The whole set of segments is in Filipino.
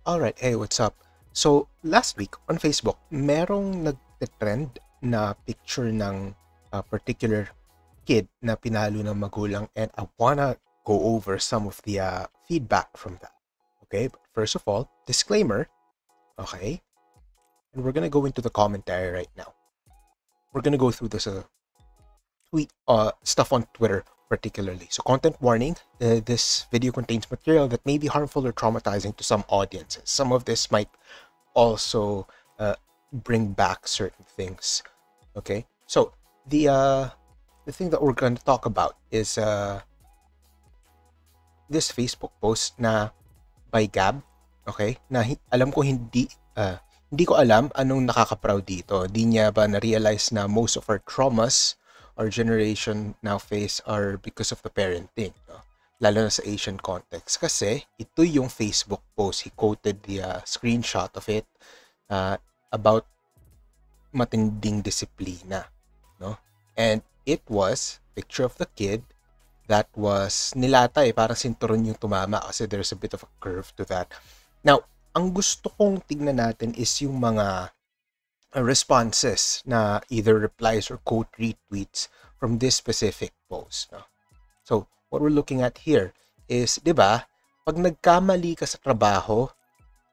Alright, hey, what's up? So, last week on Facebook, merong nag-trend na picture ng particular kid na pinalo ng magulang, and I wanna go over some of the feedback from that. Okay, but first of all, disclaimer, okay? And we're gonna go into the commentary right now. We're gonna go through this stuff on Twitter particularly. So, content warning, this video contains material that may be harmful or traumatizing to some audiences. Some of this might also bring back certain things. Okay, so the thing that we're going to talk about is this Facebook post na by Gab. Okay, na alam ko hindi ko alam anong nakaka-proud dito. Di niya ba na-realize na most of our traumas our generation now face are because of the parenting, no? Lalo na sa Asian context. Kasi ito yung Facebook post. He quoted the screenshot of it about matinding disiplina, no? And it was picture of the kid that was nilata parang sinturon yung tumama kasi there's a bit of a curve to that. Now, ang gusto kong tignan natin is yung mga responses na either replies or quote retweets from this specific post, no? So, what we're looking at here is, di ba, pag nagkamali ka sa trabaho,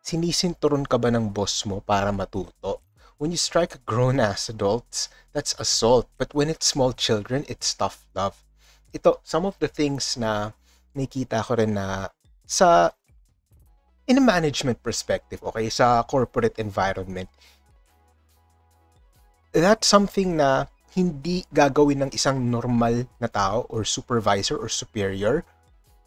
sinisinturon ka ba ng boss mo para matuto? When you strike a grown-ass adults, that's assault. But when it's small children, it's tough love. Ito, some of the things na nakita ko rin na in a management perspective, okay, sa corporate environment, that's something na hindi gagawin ng isang normal na tao or supervisor or superior,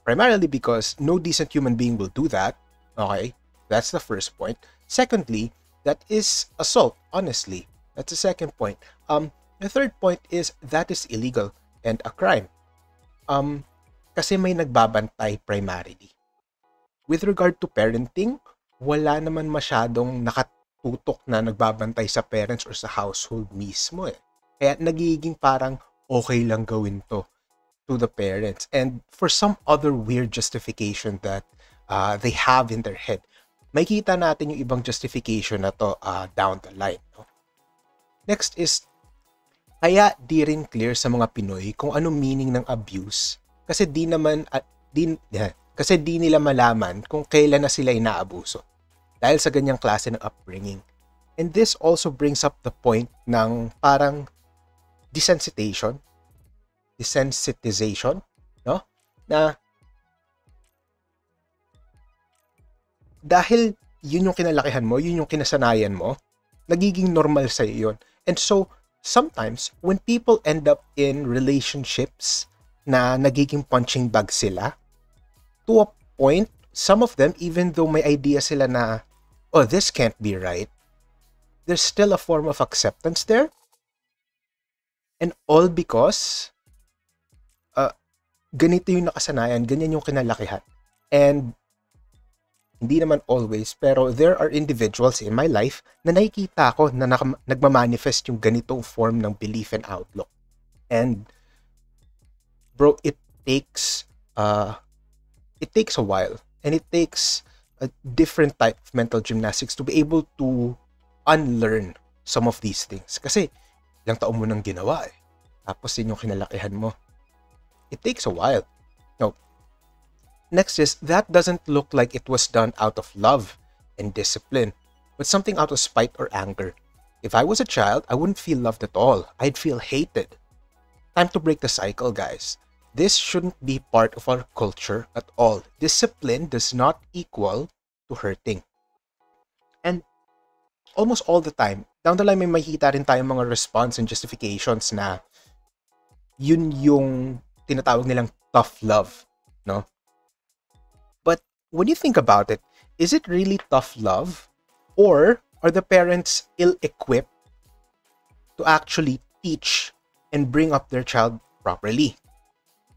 primarily because no decent human being will do that. Okay, that's the first point. Secondly, that is assault, honestly. That's the second point. The third point is that is illegal and a crime. Kasi may nagbabantay primarily. With regard to parenting, wala naman masyadong tutok na nagbabantay sa parents or sa household mismo eh. Kaya nagiging parang okay lang gawin to the parents. And for some other weird justification that they have in their head, makita natin yung ibang justification na to down the line. No? Next is, kaya di rin clear sa mga Pinoy kung anong meaning ng abuse kasi di nila malaman kung kailan na sila inaabuso dahil sa ganyang klase ng upbringing. And this also brings up the point ng parang desensitization, no? Na dahil yun yung kinalakihan mo, yun yung kinasanayan mo, nagiging normal sa yun. And so, sometimes, when people end up in relationships na nagiging punching bag sila, to a point, some of them, even though may idea sila na, oh, this can't be right, there's still a form of acceptance there. And all because ganito yung nakasanayan, ganyan yung kinalakihan. And hindi naman always, pero there are individuals in my life na nakikita ko na nagmamanifest yung ganitong form ng belief and outlook. And bro, it takes a while, and it takes a different type of mental gymnastics to be able to unlearn some of these things. Kasi ilang taon mo nang ginawa eh. Tapos yun yung kinalakihan mo. It takes a while. Now, next is, that doesn't look like it was done out of love and discipline, but something out of spite or anger. If I was a child, I wouldn't feel loved at all. I'd feel hated. Time to break the cycle, guys. This shouldn't be part of our culture at all. Discipline does not equal to hurting. And almost all the time, down the line may makikita rin tayong mga response and justifications na yun yung tinatawag nilang tough love, no? But when you think about it, is it really tough love? Or are the parents ill-equipped to actually teach and bring up their child properly?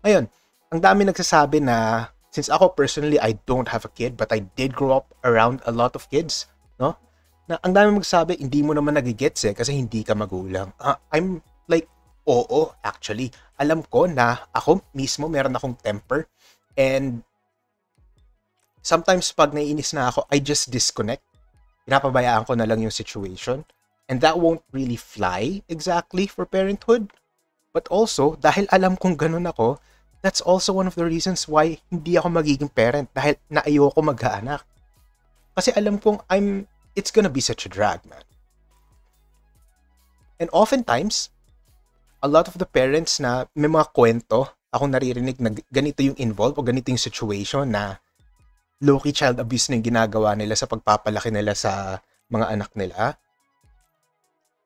Ayun, ang dami nagsasabi na, since ako personally, I don't have a kid, but I did grow up around a lot of kids, no? Na ang dami magsasabi, hindi mo naman nagigets kasi hindi ka magulang. I'm like, oo, actually. Alam ko na ako mismo meron akong temper, and Sometimes pag naiinis na ako, I just disconnect. Pinapabayaan ko na lang yung situation. And that won't really fly exactly for parenthood. But also, dahil alam kong ganun ako, that's also one of the reasons why hindi ako magiging parent dahil naayoko mag-aanak. Kasi alam kong it's gonna be such a drag, man. And oftentimes, a lot of the parents na may mga kwento, akong naririnig na ganito yung involved o ganito yung situation na low-key child abuse na yung ginagawa nila sa pagpapalaki nila sa mga anak nila.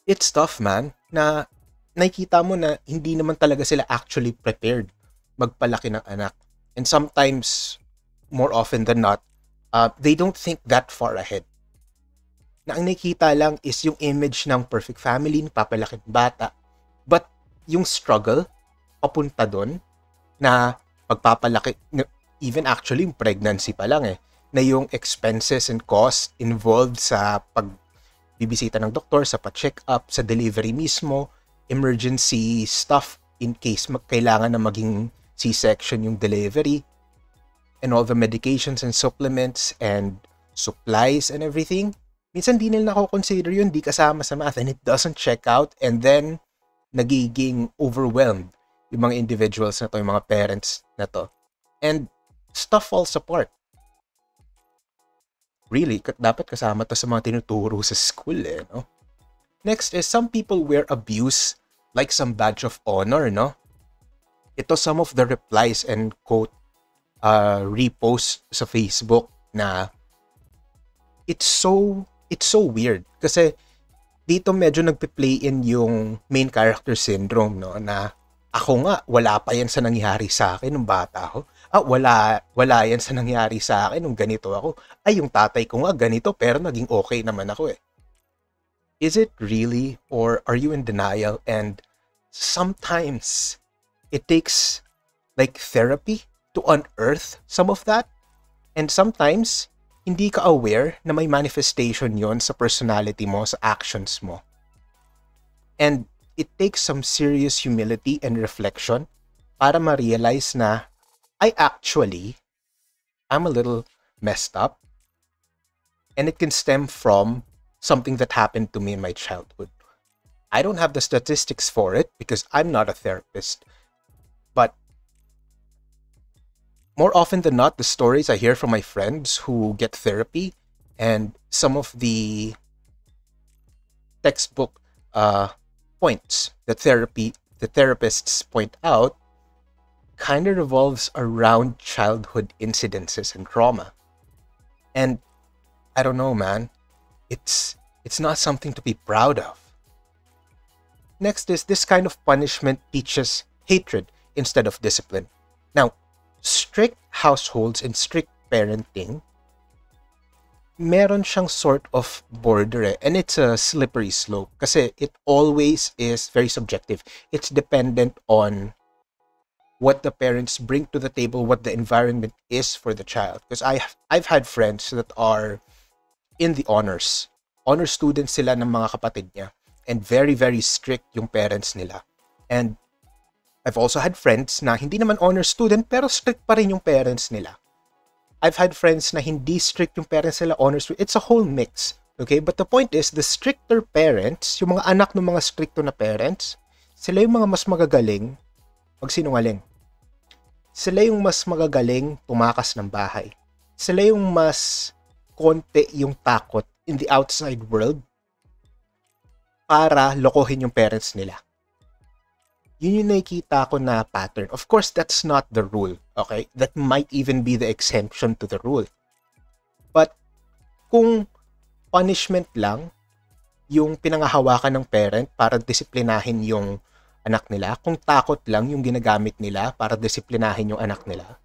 It's tough, man, na nakikita mo na hindi naman talaga sila actually prepared magpalaki ng anak. And sometimes, more often than not, they don't think that far ahead. Na ang nakikita lang is yung image ng perfect family, papalaki ng bata. But yung struggle, papunta doon, na pagpapalaki, even actually yung pregnancy pa lang na yung expenses and cost involved sa pagbibisita ng doktor, sa pa-check up, sa delivery mismo, emergency stuff in case kailangan na maging C-section yung delivery, and all the medications and supplements and supplies and everything. Minsan di nila nako-consider yun, di kasama sa math, and it doesn't check out, and then nagiging overwhelmed yung mga individuals na to, yung mga parents na to. And stuff falls apart. Really, dapat kasama to sa mga tinuturo sa school no? Next is, some people wear abuse like some badge of honor, no? Ito some of the replies and quote reposts sa Facebook na it's so weird kasi dito medyo nagpe-play in yung main character syndrome, no, na ako nga wala pa yan sa nangyari sa akin nung bata ako. Wala yan sa nangyari sa akin nung ganito ako. Ay, yung tatay ko nga ganito pero naging okay naman ako Is it really, or are you in denial? And sometimes it takes like therapy to unearth some of that. And sometimes hindi ka aware na may manifestation yon sa personality mo, sa actions mo. And it takes some serious humility and reflection para ma-realize na I'm a little messed up. And it can stem from something that happened to me in my childhood. I don't have the statistics for it because I'm not a therapist. But more often than not, the stories I hear from my friends who get therapy and some of the textbook points that the therapists point out kind of revolves around childhood incidences and trauma. And I don't know, man. It's not something to be proud of. Next is, this kind of punishment teaches hatred instead of discipline. Now, strict households and strict parenting, meron siyang sort of border and it's a slippery slope kasi it always is very subjective. It's dependent on what the parents bring to the table, what the environment is for the child. Because I've had friends that are in the honors students sila ng mga kapatid niya, and very, very strict yung parents nila. And I've also had friends na hindi naman honor student pero strict pa rin yung parents nila. I've had friends na hindi strict yung parents nila, honor student. It's a whole mix. Okay? But the point is, the stricter parents, yung mga anak ng mga stricto na parents, sila yung mga mas magagaling magsinungaling. Sila yung mas magagaling tumakas ng bahay. Sila yung mas konti yung takot in the outside world para lokohin yung parents nila. Yun yung nakikita ko na pattern. Of course, that's not the rule. Okay? That might even be the exemption to the rule. But kung punishment lang yung pinangahawakan ng parent para disiplinahin yung anak nila, kung takot lang yung ginagamit nila para disiplinahin yung anak nila,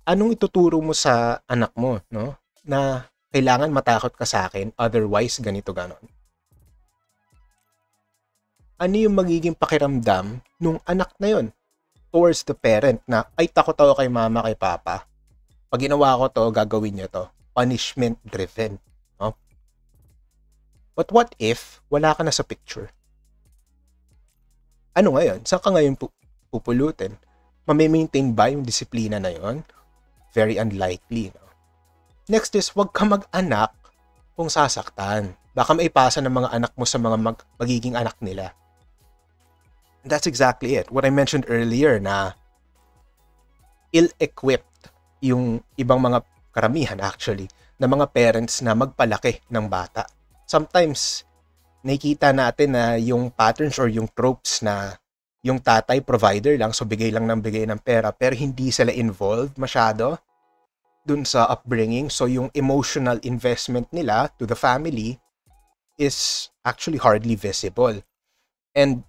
anong ituturo mo sa anak mo, no? Na kailangan matakot ka sa akin, otherwise ganito ganon. Ano yung magiging pakiramdam nung anak na yun towards the parent na, ay, takot ako kay mama, kay papa. Pag ginawa ko to, gagawin niya to. Punishment driven. No? But what if wala ka na sa picture? Ano ngayon? Saan ka ngayon pupulutin? Mamaintain ba yung disiplina na yon? very unlikely. No? Next is, wag ka mag-anak kung sasaktan. Baka maipasa ng mga anak mo sa mga magiging anak nila. And that's exactly it. What I mentioned earlier na ill-equipped yung ibang mga karamihan actually na mga parents na magpalaki ng bata. Sometimes, nakikita natin na yung patterns or yung tropes na yung tatay provider lang, so bigay lang ng bigay ng pera, pero hindi sila involved masyado dun sa upbringing. So yung emotional investment nila to the family is actually hardly visible. And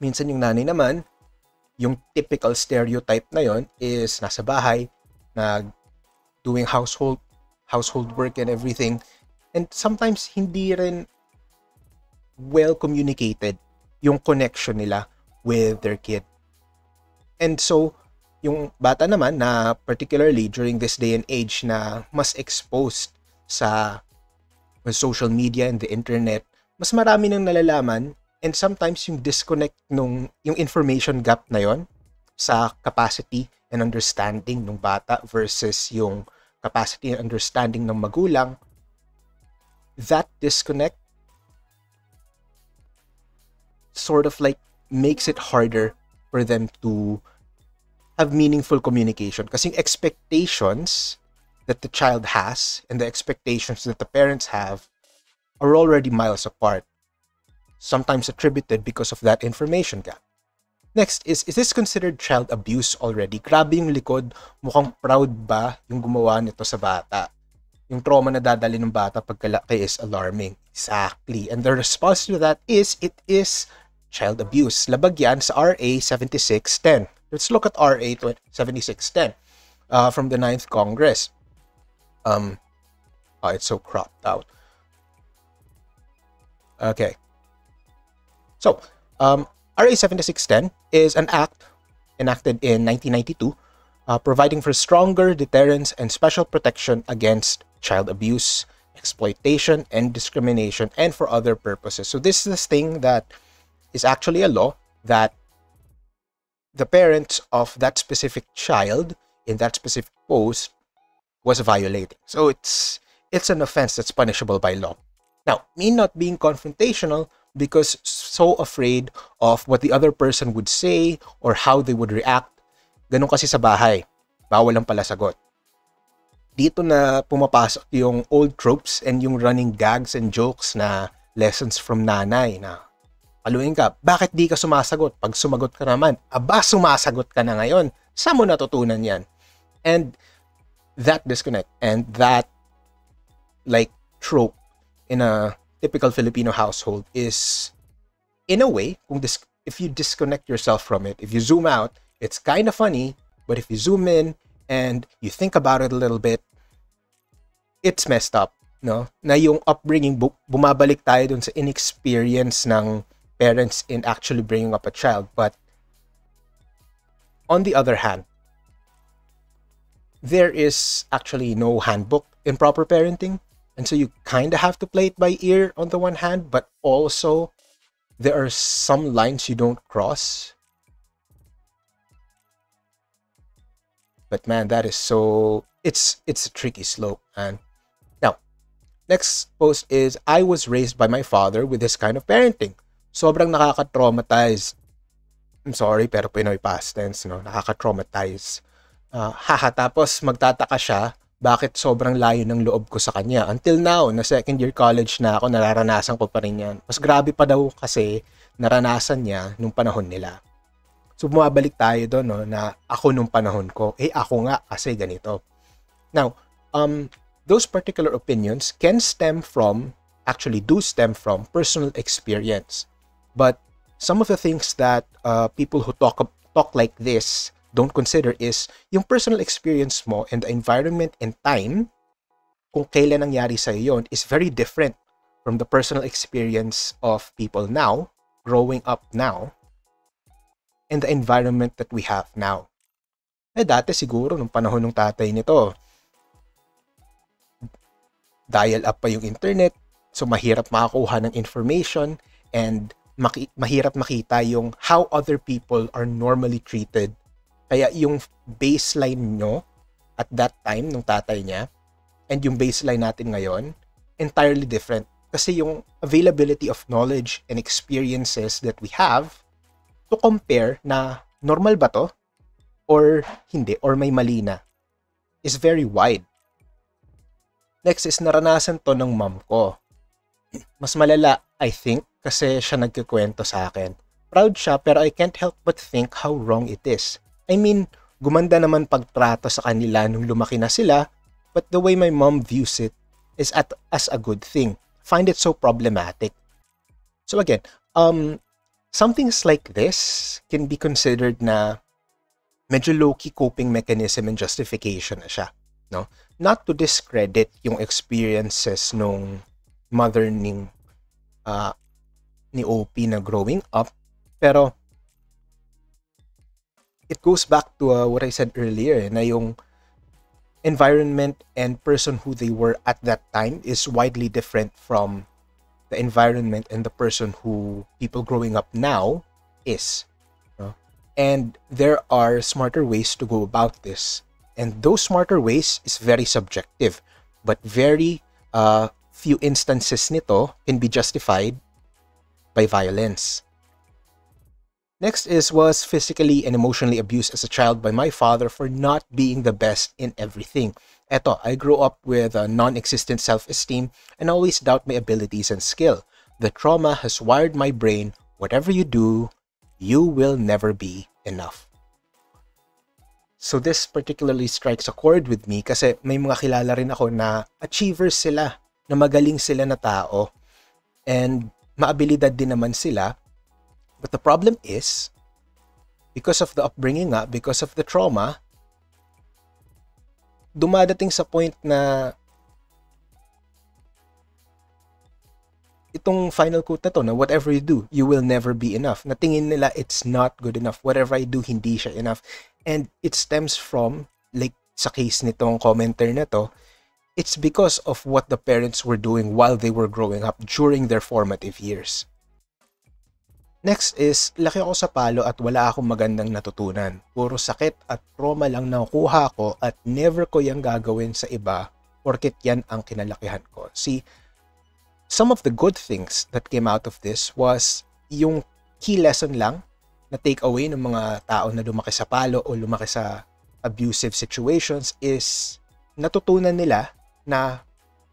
minsan yung nanay naman, yung typical stereotype na yon is nasa bahay, doing household work and everything. And sometimes hindi rin well communicated yung connection nila with their kid. And so, yung bata naman na particularly during this day and age na mas exposed sa social media and the internet, mas marami nang nalalaman, and sometimes yung disconnect yung information gap na yon sa capacity and understanding ng bata versus yung capacity and understanding ng magulang, that disconnect sort of like makes it harder for them to have meaningful communication. Kasi expectations that the child has and the expectations that the parents have are already miles apart, sometimes attributed because of that information gap. Next is this considered child abuse already? Grabe yung likod, mukhang proud ba yung gumawa nito sa bata? Yung trauma na dadali ng bata pagkalaki is alarming. Exactly. And the response to that is, it is child abuse. Labag yan sa RA 7610. Let's look at RA 7610 from the 9th Congress. It's so cropped out. Okay. So, RA 7610 is an act enacted in 1992 providing for stronger deterrence and special protection against child abuse, exploitation, and discrimination, and for other purposes. So this is this thing that is actually a law that the parents of that specific child in that specific post was violating. So it's an offense that's punishable by law. Now, me not being confrontational because so afraid of what the other person would say or how they would react, ganun kasi sa bahay, bawal ang pala sagot. Dito na pumapasok yung old tropes and yung running gags and jokes na lessons from nanay na paluin ka, bakit di ka sumasagot? Pag sumagot ka naman, aba, sumasagot ka na ngayon. Saan mo natutunan yan? And that disconnect and that like trope in a typical Filipino household is, in a way, if you disconnect yourself from it, if you zoom out, it's kind of funny, but if you zoom in and you think about it a little bit, it's messed up, no? Na yung upbringing, bumabalik tayo dun sa inexperience ng parents in actually bringing up a child. But on the other hand, there is actually no handbook in proper parenting. And so you kind of have to play it by ear on the one hand, but also there are some lines you don't cross. But man, that is so, it's a tricky slope, man. Now, next post is, I was raised by my father with this kind of parenting. Sobrang nakaka-traumatize. I'm sorry, pero Pinoy past tense, no? Nakaka-traumatize. Tapos magtataka siya, bakit sobrang layo ng loob ko sa kanya. Until now, na second year college na ako, nararanasan ko pa rin yan. Mas grabe pa daw kasi naranasan niya nung panahon nila. So bumabalik tayo doon, no, na ako nung panahon ko, ako nga kasi ganito. Now, those particular opinions can stem from, actually do stem from personal experience. But some of the things that people who talk like this don't consider is yung personal experience mo and the environment and time kung kailan nangyari sa'yo yun is very different from the personal experience of people now, growing up now, and the environment that we have now. Dati siguro nung panahon ng tatay nito, dial up pa yung internet, so mahirap makakuha ng information and mahirap makita yung how other people are normally treated. Kaya yung baseline nyo at that time ng tatay niya and yung baseline natin ngayon, entirely different. Kasi yung availability of knowledge and experiences that we have to compare na normal ba to or hindi, or may mali na, is very wide. Next is naranasan to ng mom ko. Mas malala, I think, kasi siya nagkikwento sa akin. Proud siya, pero I can't help but think how wrong it is. I mean, gumanda naman pagtrato sa kanila nung lumaki na sila, but the way my mom views it is as a good thing. Find it so problematic. So again, some things like this can be considered na medyo low-key coping mechanism and justification na siya, no? Not to discredit yung experiences nung mother ni OP na growing up, pero it goes back to what I said earlier, na yung environment and person who they were at that time is widely different from the environment and the person who people growing up now is. No? And there are smarter ways to go about this. And those smarter ways is very subjective. But very few instances nito can be justified by violence. Next was physically and emotionally abused as a child by my father for not being the best in everything. Eto, I grew up with a non-existent self-esteem and always doubt my abilities and skill. The trauma has wired my brain, whatever you do, you will never be enough. So this particularly strikes a chord with me kasi may mga kilala rin ako na achievers sila, na magaling sila na tao, and maabilidad din naman sila. But the problem is, because of the upbringing because of the trauma, dumadating sa point na itong final quote na to, na whatever you do, you will never be enough. Natingin nila it's not good enough. Whatever I do, hindi siya enough. And it stems from, like sa case nitong commenter na to, it's because of what the parents were doing while they were growing up during their formative years. Next is, laki ako sa palo at wala akong magandang natutunan. Puro sakit at trauma lang nakukuha ko at never ko yang gagawin sa iba porket yan ang kinalakihan ko. See, some of the good things that came out of this was yung key lesson lang na take away ng mga tao na lumaki sa palo o lumaki sa abusive situations is natutunan nila na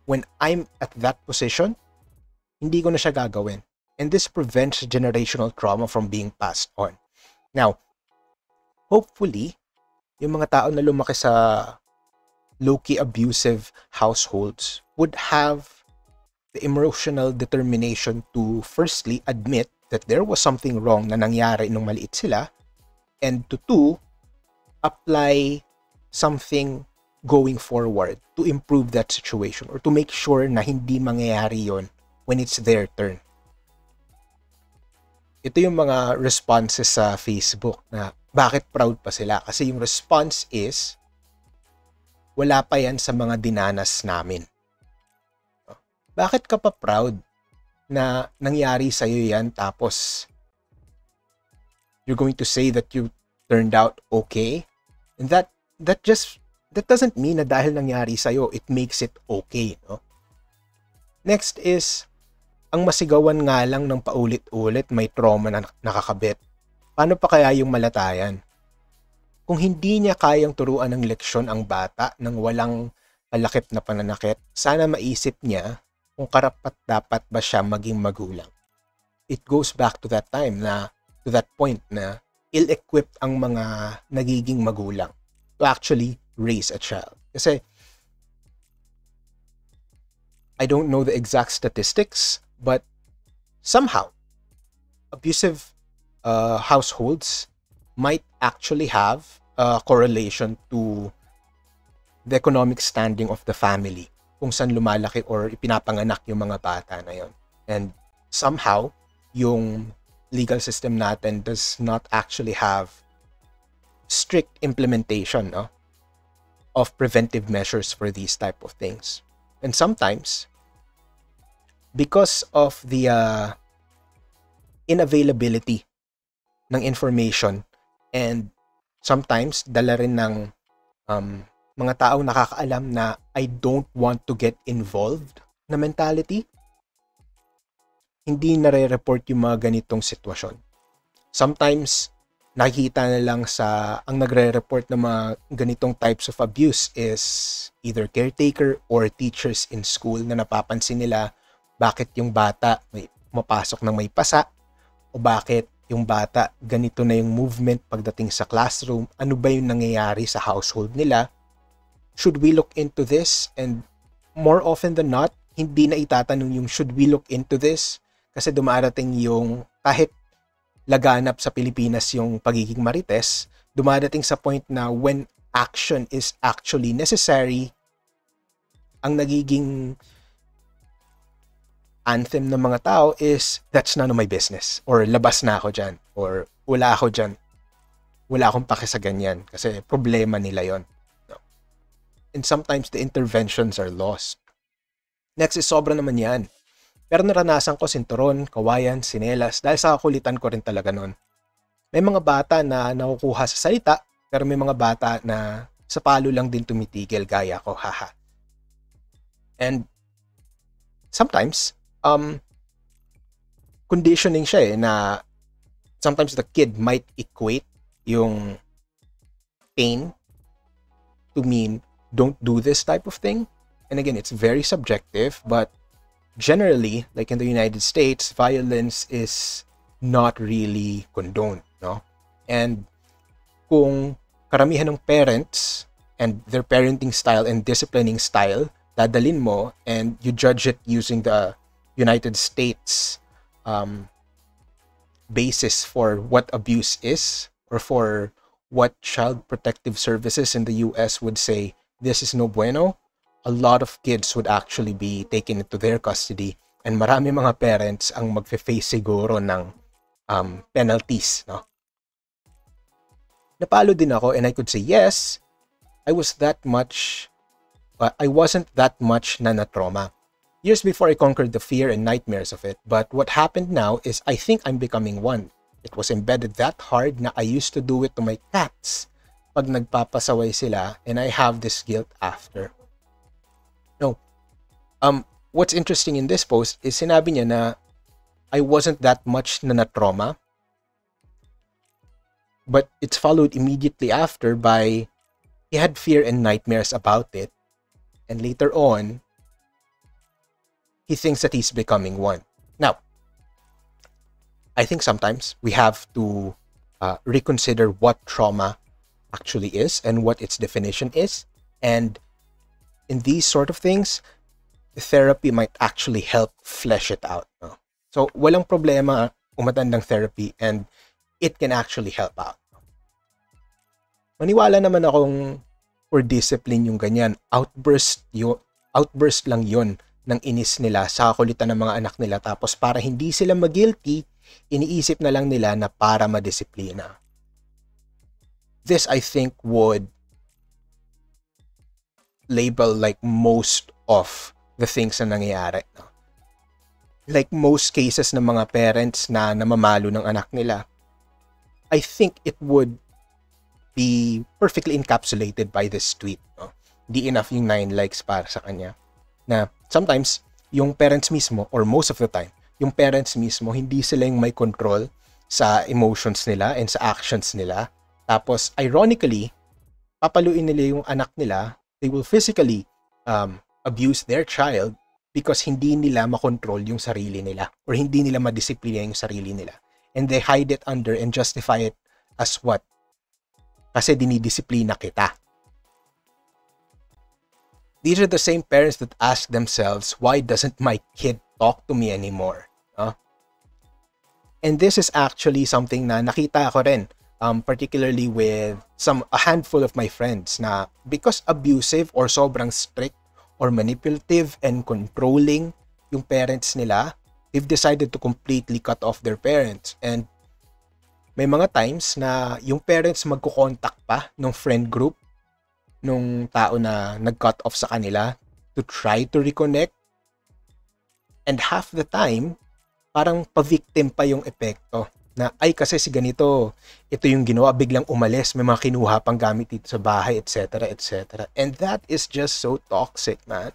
when I'm at that position, hindi ko na siya gagawin. And this prevents generational trauma from being passed on. Now, hopefully, yung mga tao na lumaki sa low-key abusive households would have the emotional determination to firstly admit that there was something wrong na nangyari nung maliit sila, and to two, apply something going forward to improve that situation or to make sure na hindi mangyayari yon when it's their turn. Ito yung mga responses sa Facebook na bakit proud pa sila. Kasi yung response is, wala pa yan sa mga dinanas namin. Bakit ka pa proud na nangyari sa'yo yan tapos you're going to say that you turned out okay? And that doesn't mean na dahil nangyari sa'yo, it makes it okay. No? Next is, ang masigawan nga lang ng paulit-ulit may trauma na nakakabit. Paano pa kaya yung malatayan? Kung hindi niya kayang turuan ng leksyon ang bata ng walang palakip na pananakit, sana maisip niya kung karapat-dapat ba siya maging magulang. It goes back to that time to that point na ill-equipped ang mga nagiging magulang to actually raise a child. Kasi I don't know the exact statistics, but somehow, abusive households might actually have a correlation to the economic standing of the family, kung saan lumalaki or ipinapanganak yung mga bata na yon. And somehow, yung legal system natin does not actually have strict implementation of preventive measures for these type of things. And sometimes, because of the inavailability ng information and sometimes dala rin ng mga taong nakakaalam na I don't want to get involved na mentality, hindi nare-report yung mga ganitong sitwasyon. Sometimes, nakikita na lang ang nagre-report ng mga ganitong types of abuse is either caretaker or teachers in school na napapansin nila bakit yung bata may mapasok ng may pasa o bakit yung bata ganito na yung movement pagdating sa classroom, ano ba yung nangyayari sa household nila. Should we look into this? And more often than not, hindi na itatanong yung should we look into this? Kasi dumarating yung kahit laganap sa Pilipinas yung pagiging marites, dumadating sa point na when action is actually necessary, ang nagiging anthem ng mga tao is, that's none of my business, or labas na ako dyan, or wala ako dyan, wala akong pake sa ganyan, kasi problema nila yon. And sometimes the interventions are lost. Next is sobra naman yan. Pero naranasan ko sinturon, kawayan, sinelas, dahil sa kakulitan ko rin talaga nun. May mga bata na nakukuha sa salita, pero may mga bata na sa palo lang din tumitigil, gaya ko, haha. And sometimes, conditioning siya na sometimes the kid might equate yung pain to mean don't do this type of thing. And again, it's very subjective, but generally, like in the United States, violence is not really condoned, no? And kung karamihan ng parents and their parenting style and disciplining style, dadalin mo and you judge it using the United States basis for what abuse is, or for what child protective services in the US would say, this is no bueno, a lot of kids would actually be taken into their custody, and marami mga parents ang magfe-face siguro ng penalties, no? Napalo din ako, and I could say, yes, I wasn't that much na trauma. Years before I conquered the fear and nightmares of it, but what happened now is I think I'm becoming one. It was embedded that hard na I used to do it to my cats pag nagpapasaway sila, and I have this guilt after. No. What's interesting in this post is sinabi niya na I wasn't that much na trauma, but it's followed immediately after by he had fear and nightmares about it, and later on he thinks that he's becoming one. Now, I think sometimes we have to reconsider what trauma actually is and what its definition is, and in these sort of things, the therapy might actually help flesh it out. No? So, walang problema umatan ng therapy, and it can actually help out. Maniwala naman akong for discipline yung ganyan. Outburst lang yun ng inis nila sa kulitan ng mga anak nila, tapos para hindi sila mag-guilty, iniisip na lang nila na para madisiplina. This, I think, would label like most of the things na nangyayari. No? Like most cases ng mga parents na namamalo ng anak nila, I think it would be perfectly encapsulated by this tweet. No? Di enough yung 9 likes para sa kanya. Na sometimes, yung parents mismo, or most of the time, yung parents mismo, hindi sila yung may control sa emotions nila and sa actions nila. Tapos, ironically, papaluin nila yung anak nila. They will physically abuse their child because hindi nila makontrol yung sarili nila, or hindi nila madisiplina yung sarili nila. And they hide it under and justify it as what? Kasi dinidisiplina kita. These are the same parents that ask themselves, why doesn't my kid talk to me anymore? And this is actually something na nakita ko rin, particularly with a handful of my friends na because abusive or sobrang strict or manipulative and controlling yung parents nila, they've decided to completely cut off their parents. And may mga times na yung parents magko-contact pa ng friend group nung tao na nag-cut off sa kanila to try to reconnect. And half the time, parang pa-victim pa yung epekto. Na, ay kasi si ganito, ito yung ginawa, biglang umalis, may mga kinuha pang gamit dito sa bahay, etc., etc. And that is just so toxic, man.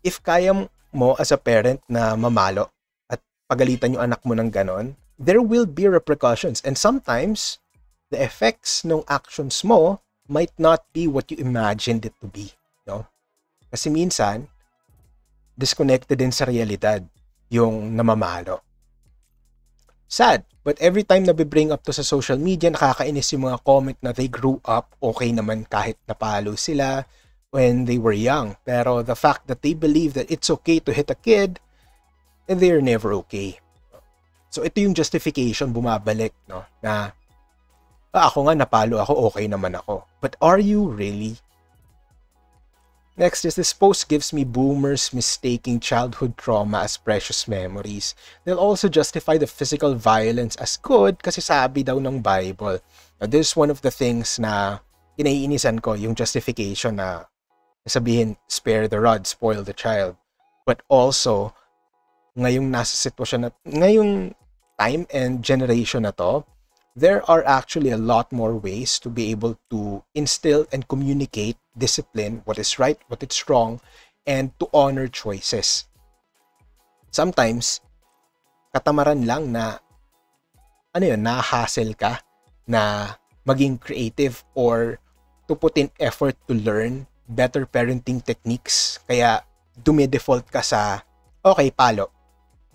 If kaya mo as a parent na mamalo at pagalitan yung anak mo ng ganon, there will be repercussions. And sometimes, the effects ng actions mo might not be what you imagined it to be. No? Kasi minsan, disconnected din sa realidad yung namamalo. Sad, but every time na bring up to sa social media, nakakainis yung mga comment na they grew up okay naman kahit napalo sila when they were young. Pero the fact that they believe that it's okay to hit a kid, and they're never okay. So ito yung justification bumabalik, no? Na, ako nga napalo ako, okay naman ako. But are you really? Next is, this post gives me boomers mistaking childhood trauma as precious memories. They'll also justify the physical violence as good kasi sabi daw ng Bible. Now, this is one of the things na kinaiinisan ko, yung justification na sabihin, spare the rod, spoil the child. But also, ngayong nasa sitwasyon na, ngayong time and generation na to, there are actually a lot more ways to be able to instill and communicate discipline, what is right, what is wrong, and to honor choices. Sometimes, katamaran lang na, na-hassle ka na maging creative or to put in effort to learn better parenting techniques. Kaya, dumidefault ka sa, okay, palo,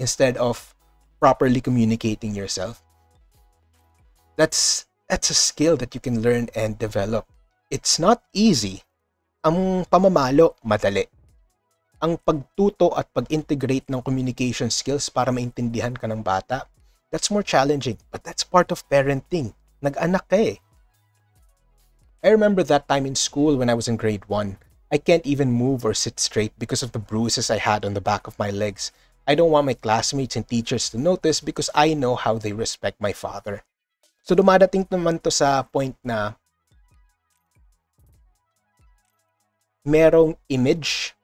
instead of properly communicating yourself. That's a skill that you can learn and develop. It's not easy. Ang pamamalo, madali. Ang pagtuto at pag-integrate ng communication skills para maintindihan ka ng bata, that's more challenging. But that's part of parenting. Nag-anak ka eh. I remember that time in school when I was in grade 1. I can't even move or sit straight because of the bruises I had on the back of my legs. I don't want my classmates and teachers to notice because I know how they respect my father. So dumadating naman to sa point na merong image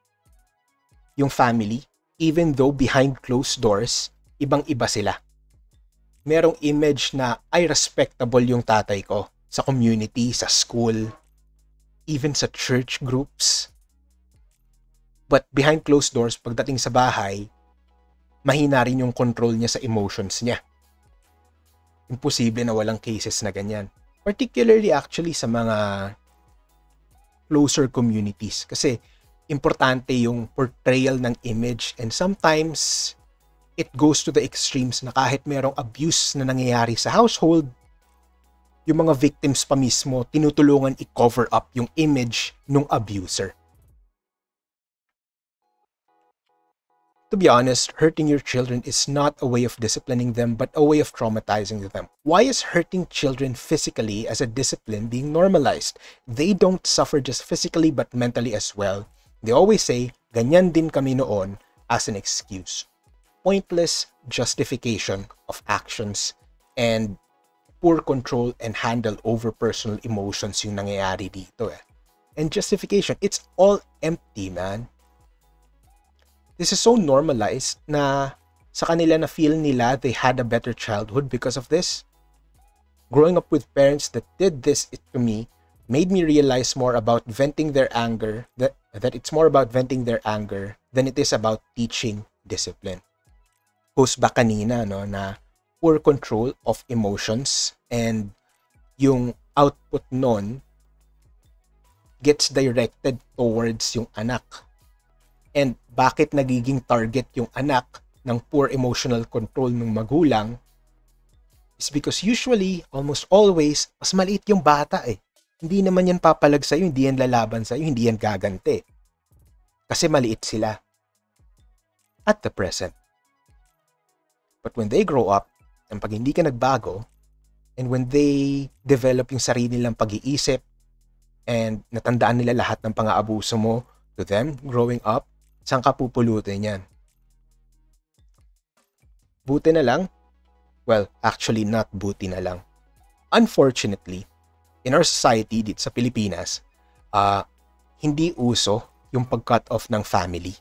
yung family, even though behind closed doors, ibang-iba sila. Merong image na ay respectable yung tatay ko sa community, sa school, even sa church groups. But behind closed doors, pagdating sa bahay, mahina rin yung control niya sa emotions niya. Imposible na walang cases na ganyan. Particularly actually sa mga closer communities. Kasi importante yung portrayal ng image, and sometimes it goes to the extremes na kahit merong abuse na nangyayari sa household, yung mga victims pa mismo tinutulungan i-cover up yung image ng abuser. To be honest, hurting your children is not a way of disciplining them, but a way of traumatizing them. Why is hurting children physically as a discipline being normalized? They don't suffer just physically but mentally as well. They always say, ganyan din kami noon, as an excuse. Pointless justification of actions and poor control and handle over personal emotions yung nangyayari dito eh. And justification, it's all empty, man. This is so normalized na sa kanila na feel nila they had a better childhood because of this. Growing up with parents that did this to me made me realize more about venting their anger, that it's more about venting their anger than it is about teaching discipline. Goes back kanina, no, na poor control of emotions and yung output nun gets directed towards yung anak. And bakit nagiging target yung anak ng poor emotional control ng magulang is because usually, almost always, mas maliit yung bata eh. Hindi naman yan papalag sa'yo, hindi yan lalaban sa'yo, hindi yan gaganti. Kasi maliit sila. At the present. But when they grow up, and pag hindi ka nagbago, and when they develop yung sarili nilang pag-iisip, and natandaan nila lahat ng pang-aabuso mo to them growing up, saan ka pupulutin yan? Buti na lang? Well, actually not buti na lang. Unfortunately, in our society dito sa Pilipinas, hindi uso yung pag-cut off ng family.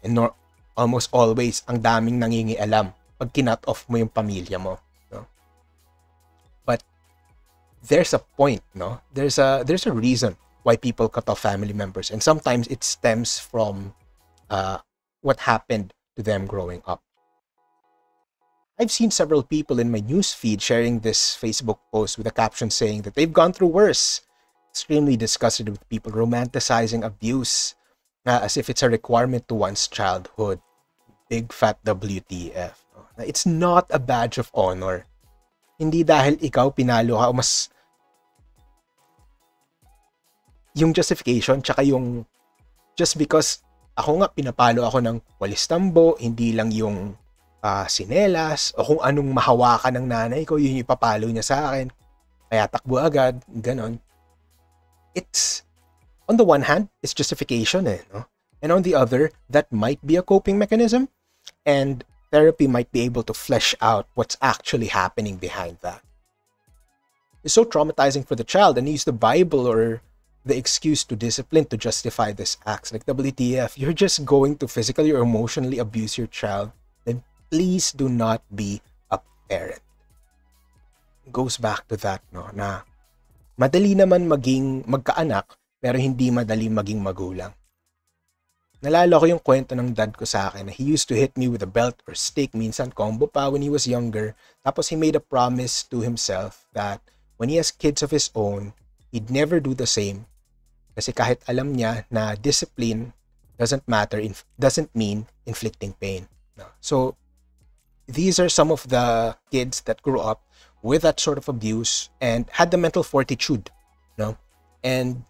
And almost always ang daming nangingialam pag kinut off mo yung pamilya mo, no? But there's a point, no? There's a reason why people cut off family members, and sometimes it stems from what happened to them growing up. I've seen several people in my newsfeed sharing this Facebook post with a caption saying that they've gone through worse. Extremely disgusted with people romanticizing abuse as if it's a requirement to one's childhood. Big fat WTF. It's not a badge of honor. Hindi dahil ikaw pinalo ka o mas yung justification tsaka yung just because ako nga pinapalo ako ng walis tambo, hindi lang yung sinelas o kung anong mahawakan ng nanay ko, yun yung ipapalo niya sa akin. Kaya takbo agad, ganon. It's, on the one hand, it's justification no? And on the other, that might be a coping mechanism, and therapy might be able to flesh out what's actually happening behind that. It's so traumatizing for the child, and use the Bible or the excuse to discipline to justify this acts. Like WTF, you're just going to physically or emotionally abuse your child, then please do not be a parent. It goes back to that, no, na madali naman maging magkaanak, pero hindi madali maging magulang. Nalala ko yung kwento ng dad ko sa akin na he used to hit me with a belt or stick, minsan combo pa when he was younger. Tapos he made a promise to himself that when he has kids of his own, he'd never do the same. Kasi kahit alam niya na discipline doesn't mean inflicting pain. No. So, these are some of the kids that grew up with that sort of abuse and had the mental fortitude, no, and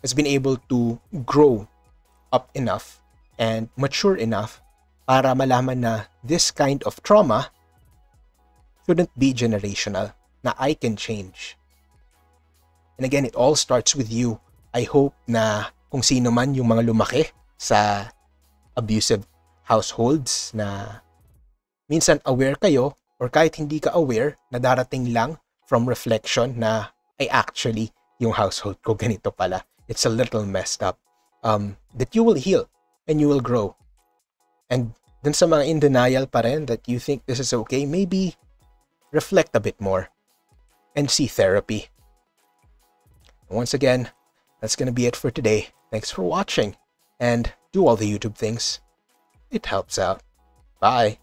has been able to grow up enough and mature enough para malaman na this kind of trauma shouldn't be generational, na I can change. And again, it all starts with you. I hope na kung sino man yung mga lumaki sa abusive households na minsan aware kayo or kahit hindi ka aware na darating lang from reflection na ay actually yung household ko ganito pala. It's a little messed up. That you will heal and you will grow. And dun sa mga in denial pa rin that you think this is okay, maybe reflect a bit more and see therapy. Once again, that's gonna be it for today. Thanks for watching and do all the YouTube things. It helps out. Bye.